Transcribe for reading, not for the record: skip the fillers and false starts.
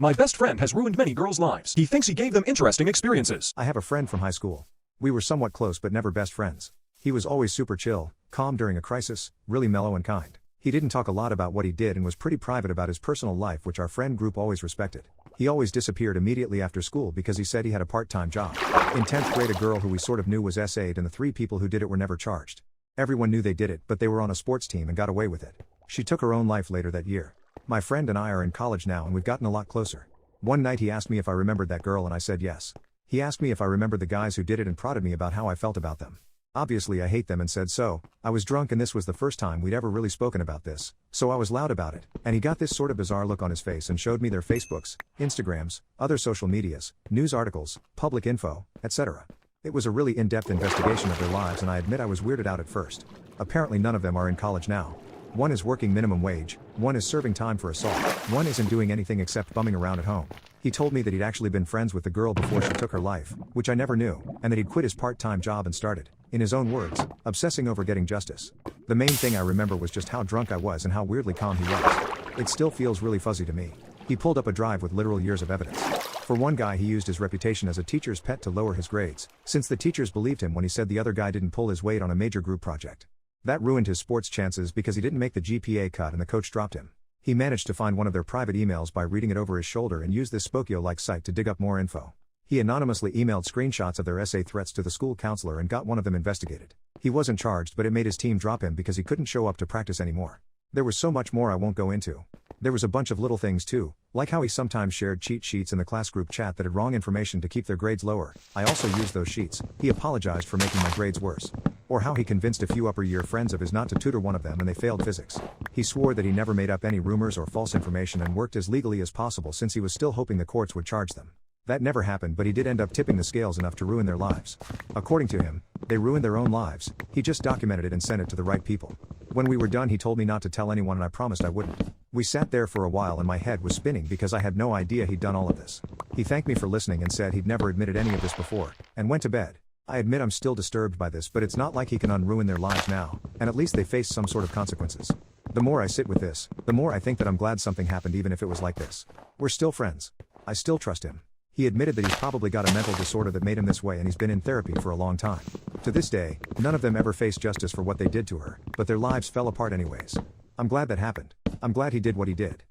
My best friend has ruined many girls' lives. He thinks he gave them interesting experiences. I have a friend from high school. We were somewhat close but never best friends. He was always super chill, calm during a crisis, really mellow and kind. He didn't talk a lot about what he did and was pretty private about his personal life, which our friend group always respected. He always disappeared immediately after school because he said he had a part-time job. In 10th grade, a girl who we sort of knew was SA'd and the 3 people who did it were never charged. Everyone knew they did it, but they were on a sports team and got away with it. She took her own life later that year. My friend and I are in college now and we've gotten a lot closer. One night he asked me if I remembered that girl and I said yes. He asked me if I remembered the guys who did it and prodded me about how I felt about them. Obviously I hate them and said so. I was drunk and this was the first time we'd ever really spoken about this, so I was loud about it, and he got this sort of bizarre look on his face and showed me their Facebooks, Instagrams, other social medias, news articles, public info, etc. It was a really in-depth investigation of their lives and I admit I was weirded out at first. Apparently none of them are in college now. One is working minimum wage, one is serving time for assault, one isn't doing anything except bumming around at home. He told me that he'd actually been friends with the girl before she took her life, which I never knew, and that he'd quit his part-time job and started, in his own words, obsessing over getting justice. The main thing I remember was just how drunk I was and how weirdly calm he was. It still feels really fuzzy to me. He pulled up a drive with literal years of evidence. For one guy, he used his reputation as a teacher's pet to lower his grades, since the teachers believed him when he said the other guy didn't pull his weight on a major group project. That ruined his sports chances because he didn't make the GPA cut and the coach dropped him. He managed to find one of their private emails by reading it over his shoulder and used this Spokeo-like site to dig up more info. He anonymously emailed screenshots of their essay threats to the school counselor and got one of them investigated. He wasn't charged, but it made his team drop him because he couldn't show up to practice anymore. There was so much more I won't go into. There was a bunch of little things too, like how he sometimes shared cheat sheets in the class group chat that had wrong information to keep their grades lower. I also used those sheets. He apologized for making my grades worse. Or how he convinced a few upper year friends of his not to tutor one of them and they failed physics. He swore that he never made up any rumors or false information and worked as legally as possible since he was still hoping the courts would charge them. That never happened, but he did end up tipping the scales enough to ruin their lives. According to him, they ruined their own lives. He just documented it and sent it to the right people. When we were done, he told me not to tell anyone and I promised I wouldn't. We sat there for a while and my head was spinning because I had no idea he'd done all of this. He thanked me for listening and said he'd never admitted any of this before, and went to bed. I admit I'm still disturbed by this, but it's not like he can unruin their lives now, and at least they face some sort of consequences. The more I sit with this, the more I think that I'm glad something happened even if it was like this. We're still friends. I still trust him. He admitted that he's probably got a mental disorder that made him this way and he's been in therapy for a long time. To this day, none of them ever faced justice for what they did to her, but their lives fell apart anyways. I'm glad that happened. I'm glad he did what he did.